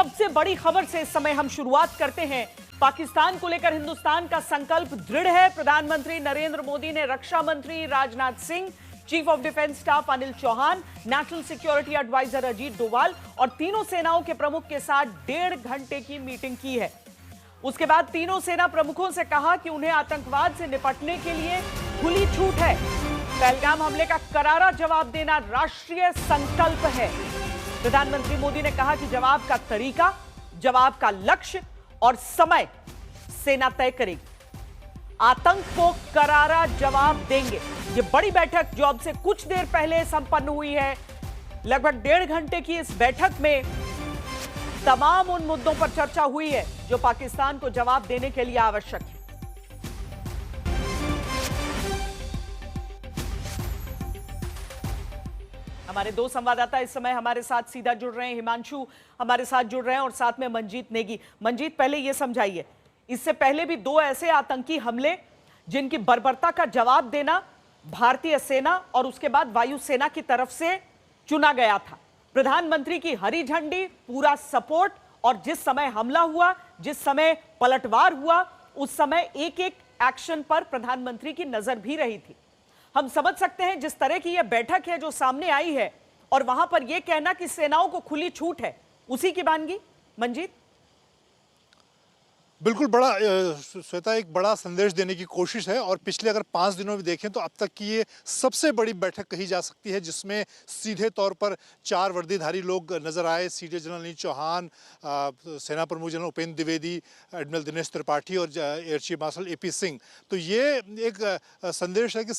सबसे बड़ी खबर से इस समय हम शुरुआत करते हैं। पाकिस्तान को लेकर हिंदुस्तान का संकल्प दृढ़ है। प्रधानमंत्री नरेंद्र मोदी ने रक्षा मंत्री Rajnath Singh, chief of defence staff Anil Chauhan, national security adviser Ajit Doval और तीनों सेनाओं के प्रमुख के साथ 1.5 घंटे की मीटिंग की है। उसके बाद तीनों सेना प्रमुखों से कहा कि उन्हें आतंकवाद से निपटने के लिए खुली छूट है। पहलगाम हमले का करारा जवाब देना राष्ट्रीय संकल्प है। प्रधानमंत्री मोदी ने कहा कि जवाब का तरीका, जवाब का लक्ष्य और समय सेना तय करेगी। आतंक को करारा जवाब देंगे। ये बड़ी बैठक जो अब से कुछ देर पहले संपन्न हुई है, लगभग 1.5 घंटे की इस बैठक में तमाम उन मुद्दों पर चर्चा हुई है जो पाकिस्तान को जवाब देने के लिए आवश्यक है। हमारे दो संवाददाता इस समय हमारे साथ सीधा जुड़ रहे हैं। हिमांशु हमारे साथ जुड़ रहे हैं और साथ में मंजीत नेगी। मंजीत, पहले यह समझाइए, इससे पहले भी 2 ऐसे आतंकी हमले जिनकी बर्बरता का जवाब देना भारतीय सेना और उसके बाद वायुसेना की तरफ से चुना गया था। प्रधानमंत्री की हरी झंडी, पूरा सपोर्ट, और जिस समय हमला हुआ, जिस समय पलटवार हुआ, उस समय एक एक एक्शन पर प्रधानमंत्री की नजर भी रही थी। हम समझ सकते हैं जिस तरह की यह बैठक है जो सामने आई है और वहां पर यह कहना कि सेनाओं को खुली छूट है, उसी की वानगी। मंजीत, बिल्कुल बड़ा श्वेता, एक बड़ा संदेश देने की कोशिश है और पिछले अगर 5 दिनों में देखें तो अब तक की ये सबसे बड़ी बैठक कही जा सकती है, जिसमें सीधे तौर पर 4 वर्दीधारी लोग नजर आए। सीडीएस जनरल अनिल चौहान, सेना प्रमुख जनरल उपेंद्र द्विवेदी, एडमिरल दिनेश त्रिपाठी और air chief marshal AP Singh. तो ये एक संदेश है कि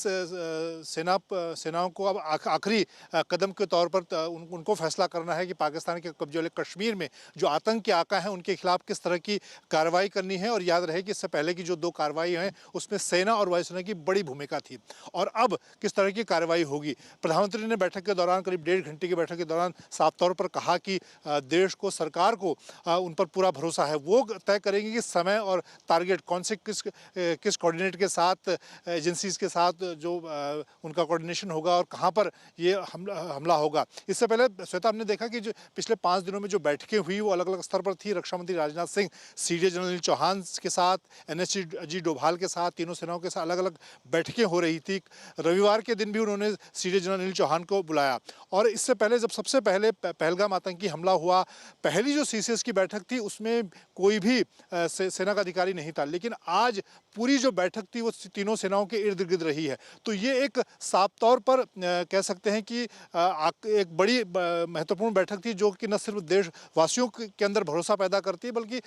सेनाओं को अब आखिरी कदम के तौर पर उनको फैसला करना है कि पाकिस्तान के कब्जे वाले कश्मीर में जो आतंकी आका हैं उनके खिलाफ किस तरह की कार्रवाई करनी है। और याद रहे कि इससे पहले की जो 2 कार्रवाई हैं उसमें सेना और वायुसेना की बड़ी भूमिका थी, और अब किस तरह की कार्रवाई होगी। प्रधानमंत्री ने बैठक के दौरान, करीब 1.5 घंटे की बैठक के दौरान, साफ तौर पर कहा कि देश को, सरकार को उन पर पूरा भरोसा है। वो तय करेंगे कि समय और टारगेट कौन से किस कोऑर्डिनेट के साथ, एजेंसीज के साथ जो उनका कोऑर्डिनेशन होगा और कहाँ पर ये हमला होगा। इससे पहले श्वेता, हमने देखा कि जो पिछले 5 दिनों में जो बैठकें हुई वो अलग अलग स्तर पर थी। रक्षा मंत्री राजनाथ सिंह सीडीएस जनरल चौहान के साथ, एनएसजी अजीत डोभाल के साथ, तीनों सेनाओं के साथ अलग अलग बैठकें हो रही थी। रविवार के दिन भी उन्होंने सीडीएस जनरल अनिल चौहान को बुलाया। और इससे पहले, जब सबसे पहले पहलगाम आतंकी हमला हुआ, पहली जो सीसीएस की बैठक थी उसमें कोई भी सेना का अधिकारी नहीं था, लेकिन आज पूरी जो बैठक थी वो तीनों सेनाओं के इर्द गिर्द रही है। तो ये एक साफ तौर पर कह सकते हैं कि एक बड़ी महत्वपूर्ण बैठक थी, जो कि न सिर्फ देशवासियों के अंदर भरोसा पैदा करती है बल्कि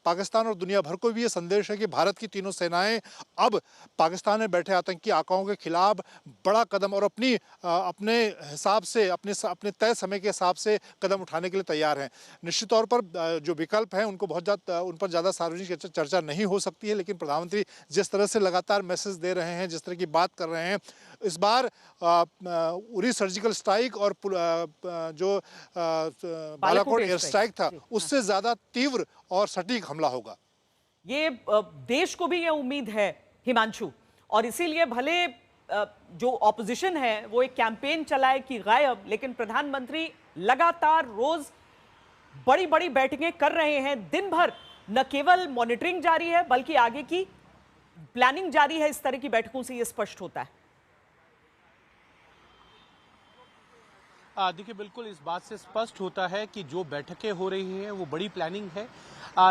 पाकिस्तान और दुनिया भर को भी ये संदेश है कि भारत की तीनों सेनाएं अब पाकिस्तान में बैठे आतंकी आकाओं के खिलाफ बड़ा कदम और अपने हिसाब से, अपने तय समय के हिसाब से कदम उठाने के लिए तैयार हैं। निश्चित तौर पर जो विकल्प हैं उन पर ज़्यादा सार्वजनिक चर्चा नहीं हो सकती है, लेकिन प्रधानमंत्री जिस तरह से लगातार मैसेज दे रहे हैं, जिस तरह की बात कर रहे हैं, इस बार उरी सर्जिकल स्ट्राइक और जो बालाकोट एयर स्ट्राइक था उससे ज़्यादा तीव्र और सटीक हमला होगा। ये देश को भी ये उम्मीद है हिमांशु, और इसीलिए भले जो ऑपोजिशन है वो एक कैंपेन चलाए कि गायब, लेकिन प्रधानमंत्री लगातार रोज बड़ी बड़ी बैठकें कर रहे हैं। दिन भर न केवल मॉनिटरिंग जारी है बल्कि आगे की प्लानिंग जारी है। इस तरह की बैठकों से ये स्पष्ट होता है। देखिए, बिल्कुल इस बात से स्पष्ट होता है कि जो बैठकें हो रही हैं वो बड़ी प्लानिंग है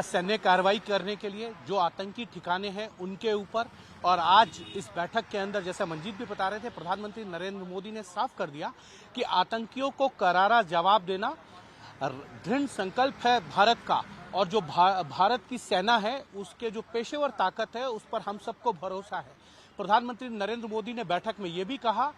सैन्य कार्रवाई करने के लिए, जो आतंकी ठिकाने हैं उनके ऊपर। और आज इस बैठक के अंदर, जैसा मंजीत भी बता रहे थे, प्रधानमंत्री नरेंद्र मोदी ने साफ कर दिया कि आतंकियों को करारा जवाब देना दृढ़ संकल्प है भारत का, और जो भारत की सेना है उसके जो पेशेवर ताकत है उस पर हम सबको भरोसा है। प्रधानमंत्री नरेंद्र मोदी ने बैठक में ये भी कहा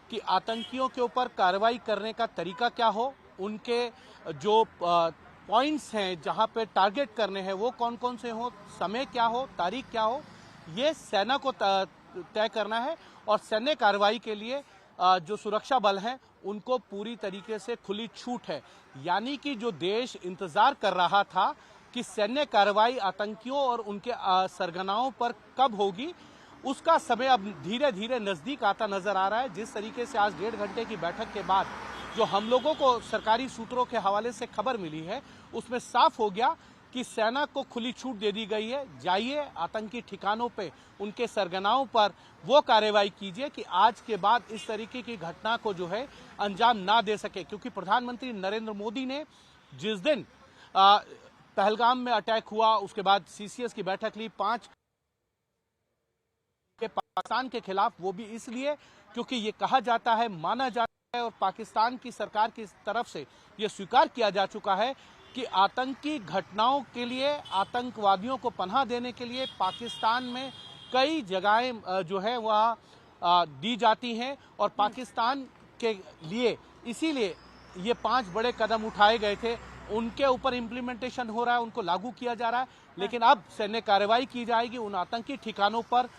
कि आतंकियों के ऊपर कार्रवाई करने का तरीका क्या हो, उनके जो पॉइंट्स हैं जहां पे टारगेट करने हैं वो कौन कौन से हो, समय क्या हो, तारीख क्या हो, ये सेना को तय करना है। और सैन्य कार्रवाई के लिए जो सुरक्षा बल हैं उनको पूरी तरीके से खुली छूट है। यानी कि जो देश इंतजार कर रहा था कि सैन्य कार्रवाई आतंकियों और उनके सरगनाओं पर कब होगी, उसका समय अब धीरे धीरे नजदीक आता नजर आ रहा है। जिस तरीके से आज 1.5 घंटे की बैठक के बाद जो हम लोगों को सरकारी सूत्रों के हवाले से खबर मिली है उसमें साफ हो गया कि सेना को खुली छूट दे दी गई है, जाइए आतंकी ठिकानों पे, उनके सरगनाओं पर वो कार्रवाई कीजिए कि आज के बाद इस तरीके की घटना को जो है अंजाम ना दे सके। क्योंकि प्रधानमंत्री नरेंद्र मोदी ने जिस दिन पहलगाम में अटैक हुआ उसके बाद सीसीएस की बैठक ली 5 के पाकिस्तान के खिलाफ, वो भी इसलिए क्योंकि ये कहा जाता है, माना जाता है और पाकिस्तान की सरकार की तरफ से ये स्वीकार किया जा चुका है कि आतंकी घटनाओं के लिए, आतंकवादियों को पनाह देने के लिए पाकिस्तान में कई जगहें जो है वह दी जाती हैं और पाकिस्तान के लिए इसीलिए ये 5 बड़े कदम उठाए गए थे, उनके ऊपर इम्प्लीमेंटेशन हो रहा है, उनको लागू किया जा रहा है। लेकिन अब सैन्य कार्रवाई की जाएगी उन आतंकी ठिकानों पर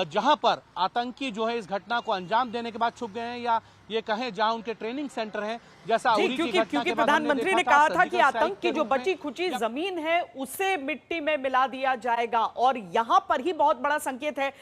जहां पर आतंकी जो है इस घटना को अंजाम देने के बाद छुप गए हैं, या ये कहें जहां उनके ट्रेनिंग सेंटर हैं, जैसा उरी की घटना क्योंकि के बाद प्रधानमंत्री ने कहा था कि आतंक की जो रूप में बची खुची जमीन है उसे मिट्टी में मिला दिया जाएगा और यहां पर ही बहुत बड़ा संकेत है